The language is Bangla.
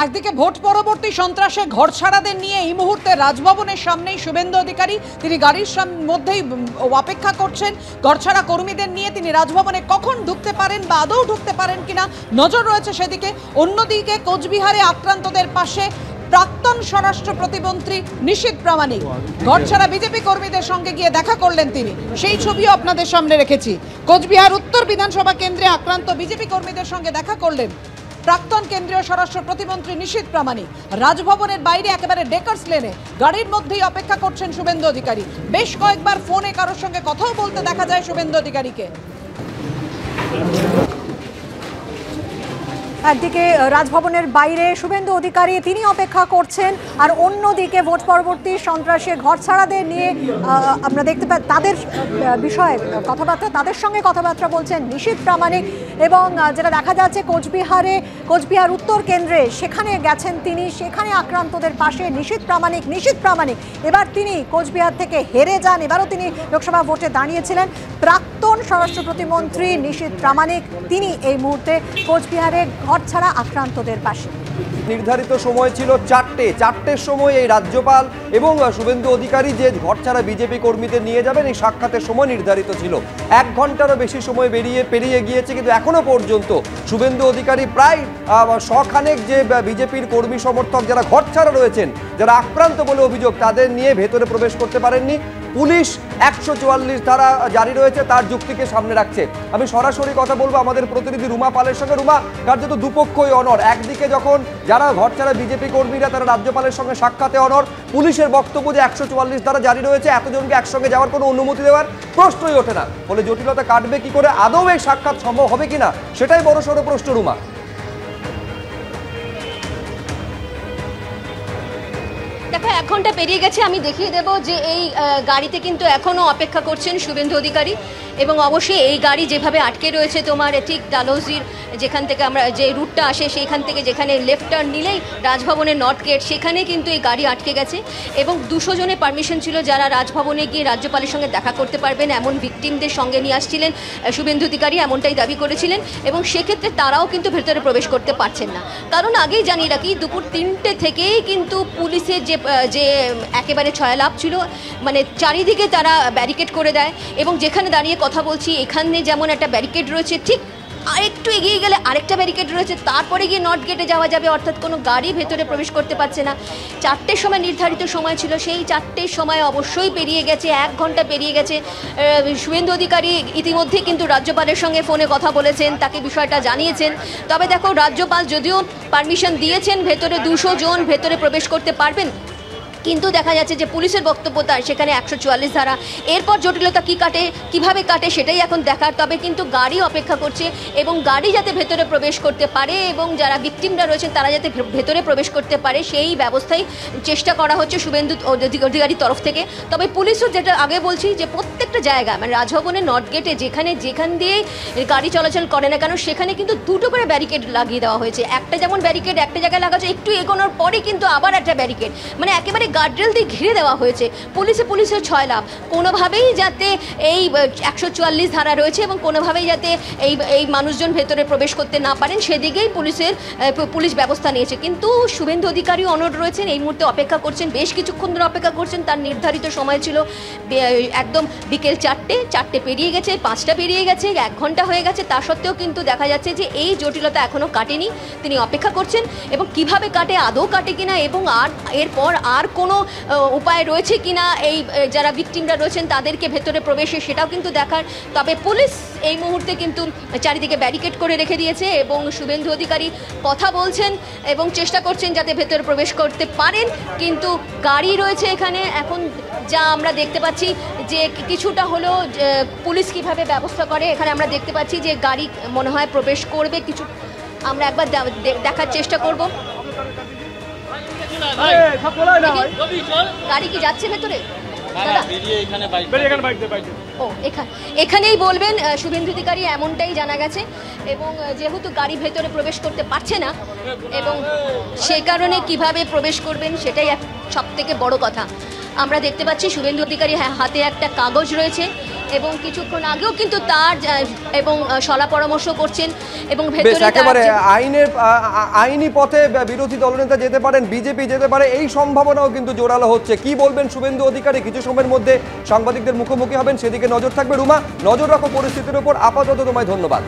একদিকে ভোট পরবর্তী সন্ত্রাসে ঘরছাড়াদের নিয়ে এই মুহূর্তে রাজভবনের সামনেই শুভেন্দু অধিকারী তিনি গাড়ির মধ্যেই অপেক্ষা করছেন। ঘরছাড়া কর্মীদের নিয়ে তিনি রাজভবনে কখন ঢুকতে পারেন বা আদৌ ঢুকতে পারেন কিনা নজর রয়েছে সেদিকে। অন্যদিকে কোচবিহারে আক্রান্তদের পাশে প্রাক্তন স্বরাষ্ট্র প্রতিমন্ত্রী নিশীথ প্রামাণিক ঘরছাড়া বিজেপি কর্মীদের সঙ্গে গিয়ে দেখা করলেন তিনি, সেই ছবিও আপনাদের সামনে রেখেছি। কোচবিহার উত্তর বিধানসভা কেন্দ্রে আক্রান্ত বিজেপি কর্মীদের সঙ্গে দেখা করলেন প্রাক্তন কেন্দ্রীয় স্বরাষ্ট্র প্রতিমন্ত্রী নিশীথ প্রামাণিক। রাজভবনের বাইরে একেবারে ডেকার্স লেনে গাড়ির মধ্যেই অপেক্ষা করছেন শুভেন্দু অধিকারী। বেশ কয়েকবার ফোনে কারোর সঙ্গে কথাও বলতে দেখা যায় শুভেন্দু অধিকারীকে। একদিকে রাজভবনের বাইরে শুভেন্দু অধিকারী তিনি অপেক্ষা করছেন, আর অন্যদিকে ভোট পরবর্তী সন্ত্রাসে ঘরছাড়াদের নিয়ে আমরা দেখতে পাই তাদের বিষয়ে কথাবার্তা, তাদের সঙ্গে কথাবার্তা বলছেন নিশীথ প্রামাণিক। এবং যেটা দেখা যাচ্ছে কোচবিহার উত্তর কেন্দ্রে সেখানে গেছেন তিনি, সেখানে আক্রান্তদের পাশে নিশীথ প্রামাণিক এবার তিনি কোচবিহার থেকে হেরে যান। এবারও তিনি লোকসভা ভোটে দাঁড়িয়েছিলেন। প্রাক্তন স্বরাষ্ট্র প্রতিমন্ত্রী নিশীথ প্রামাণিক তিনি এই মুহূর্তে কোচবিহারে ঘরছাড়া আক্রান্তদের পাশে। নির্ধারিত সময় ছিল চারটের সময় এই রাজ্যপাল এবং শুভেন্দু অধিকারী যে ঘরছাড়া বিজেপি কর্মীদের নিয়ে যাবেন এই সাক্ষাতের সময় নির্ধারিত ছিল। 1 ঘন্টারও বেশি সময় পেরিয়ে গিয়েছে, কিন্তু এখনো পর্যন্ত শুভেন্দু অধিকারী প্রায় 100 খানেক যে বিজেপির কর্মী সমর্থক যারা ঘরছাড়া রয়েছেন, যারা আক্রান্ত বলে অভিযোগ, তাদের নিয়ে ভেতরে প্রবেশ করতে পারেননি। পুলিশ 144 ধারা জারি রয়েছে তার যুক্তিকে সামনে রাখছে। আমি সরাসরি কথা বলবো আমাদের প্রতিনিধি রুমা পালের সঙ্গে। রুমা, কার্যত দুপক্ষই অনড়। একদিকে যখন যারা ঘরছাড়া বিজেপি কর্মীরা তারা রাজ্যপালের সঙ্গে সাক্ষাতে অনড়, পুলিশের বক্তব্য যে 144 ধারা জারি রয়েছে, এতজনকে একসঙ্গে যাওয়ার কোনো অনুমতি দেওয়ার প্রশ্নই ওঠে না। ফলে জটিলতা কাটবে কি করে, আদৌ এই সাক্ষাৎ সম্ভব হবে কিনা সেটাই বড়সড় প্রশ্ন। রুমা, দেখো 1 ঘন্টা পেরিয়ে গেছে। আমি দেখিয়ে দেবো যে এই গাড়িতে কিন্তু এখনও অপেক্ষা করছেন শুভেন্দু অধিকারী, এবং অবশ্যই এই গাড়ি যেভাবে আটকে রয়েছে তোমার ঠিক ডালহৌসির যেখান থেকে আমরা যে রুটটা আসে সেইখান থেকে যেখানে লেফট টার্ন নিলেই রাজভবনের নর্থ গেট, সেখানে কিন্তু এই গাড়ি আটকে গেছে। এবং 200 জনের পারমিশন ছিল যারা রাজভবনে গিয়ে রাজ্যপালের সঙ্গে দেখা করতে পারবেন এমন ভিকটিমদের সঙ্গে নিয়ে আসছিলেন শুভেন্দু অধিকারী, এমনটাই দাবি করেছিলেন। এবং সেক্ষেত্রে তারাও কিন্তু ভেতরে প্রবেশ করতে পারছেন না, কারণ আগেই জানিয়ে রাখি দুপুর 3টে থেকেই কিন্তু পুলিশের যে একেবারে ছয়লাভ ছিল, মানে চারিদিকে তারা ব্যারিকেড করে দেয়। এবং যেখানে দাঁড়িয়ে কথা বলছি এখানে যেমন একটা ব্যারিকেড রয়েছে, ঠিক আরেকটু এগিয়ে গেলে আরেকটা ব্যারিকেড রয়েছে, তারপরে গিয়ে নর্থ গেটে যাওয়া যাবে, অর্থাৎ কোনো গাড়ি ভেতরে প্রবেশ করতে পারছে না। 4টের সময় নির্ধারিত সময় ছিল, সেই 4টের সময় অবশ্যই পেরিয়ে গেছে, 1 ঘন্টা পেরিয়ে গেছে। শুভেন্দু অধিকারী ইতিমধ্যে কিন্তু রাজ্যপালের সঙ্গে ফোনে কথা বলেছেন, তাকে বিষয়টা জানিয়েছেন। তবে দেখো, রাজ্যপাল যদিও পারমিশন দিয়েছেন ভেতরে 200 জন ভেতরে প্রবেশ করতে পারবেন, কিন্তু দেখা যাচ্ছে যে পুলিশের বক্তব্য তার সেখানে 144 ধারা। এরপর জটিলতা কিভাবে কাটে সেটাই এখন দেখার। তবে কিন্তু গাড়ি অপেক্ষা করছে, এবং গাড়ি যাতে ভেতরে প্রবেশ করতে পারে এবং যারা ভিকটিমরা রয়েছেন তারা যাতে ভেতরে প্রবেশ করতে পারে সেই ব্যবস্থাই চেষ্টা করা হচ্ছে শুভেন্দু অধিকারীর তরফ থেকে। তবে পুলিশও, যেটা আগে বলছি, যে প্রত্যেকটা জায়গা মানে রাজভবনের নর্থ গেটে যেখান দিয়ে গাড়ি চলাচল করে না কেন সেখানে কিন্তু 2টো করে ব্যারিকেড লাগিয়ে দেওয়া হয়েছে। একটা যেমন ব্যারিকেড একটা জায়গায় লাগা হচ্ছে, একটু এগোনোর পরে কিন্তু আবার একটা ব্যারিকেড, মানে একেবারে গার্ডরেল দিয়ে ঘিরে দেওয়া হয়েছে। পুলিশের ছয়লাভ, কোনোভাবেই যাতে এই 144 ধারা রয়েছে এবং কোনোভাবেই যাতে এই মানুষজন ভেতরে প্রবেশ করতে না পারেন সেদিকেই পুলিশ ব্যবস্থা নিয়েছে। কিন্তু শুভেন্দু অধিকারী অনড় রয়েছেন, এই মুহূর্তে অপেক্ষা করছেন, বেশ কিছুক্ষণ ধরে অপেক্ষা করছেন। তার নির্ধারিত সময় ছিল একদম বিকেল 4টে পেরিয়ে গেছে, 5টা পেরিয়ে গেছে, 1 ঘন্টা হয়ে গেছে। তা সত্ত্বেও কিন্তু দেখা যাচ্ছে যে এই জটিলতা এখনও কাটেনি, তিনি অপেক্ষা করছেন। এবং কিভাবে কাটে, আদৌ কাটে কিনা, এবং এরপর আর কোনো উপায় রয়েছে কিনা এই যারা ভিকটিমরা রয়েছেন তাদেরকে ভেতরে প্রবেশে, সেটাও কিন্তু দেখার। তবে পুলিশ এই মুহূর্তে কিন্তু চারিদিকে ব্যারিকেড করে রেখে দিয়েছে, এবং শুভেন্দু অধিকারী কথা বলছেন এবং চেষ্টা করছেন যাতে ভেতরে প্রবেশ করতে পারেন। কিন্তু গাড়ি রয়েছে এখানে, এখন যা আমরা দেখতে পাচ্ছি যে কিছুটা হলো পুলিশ কিভাবে ব্যবস্থা করে এখানে আমরা দেখতে পাচ্ছি যে গাড়ি মনে হয় প্রবেশ করবে কিছু, আমরা একবার দেখার চেষ্টা করব। গাড়ি কি যাচ্ছে ভেতরে? এখানেই বলবেন শুভেন্দু অধিকারী, এমনটাই জানা গেছে। এবং যেহেতু গাড়ি ভেতরে প্রবেশ করতে পারছে না এবং সেই কারণে কিভাবে প্রবেশ করবেন সেটাই সব থেকে বড় কথা। আমরা দেখতে পাচ্ছি শুভেন্দু অধিকারী হাতে একটা কাগজ রয়েছে এবং কিছুক্ষণ আগেও কিন্তু তার এবং সলা পরামর্শ করছেন এবং বেশ ভেতরে একেবারে আইনি পথে বিরোধী দলনেতা যেতে পারেন, বিজেপি যেতে পারে, এই সম্ভাবনাও কিন্তু জোরালো হচ্ছে। কি বলবেন শুভেন্দু অধিকারী? কিছু সময়ের মধ্যে সাংবাদিকদের মুখোমুখি হবেন, সেদিকে নজর থাকবে। রুমা, নজর রাখো পরিস্থিতির উপর। আপাতত তোমায় ধন্যবাদ।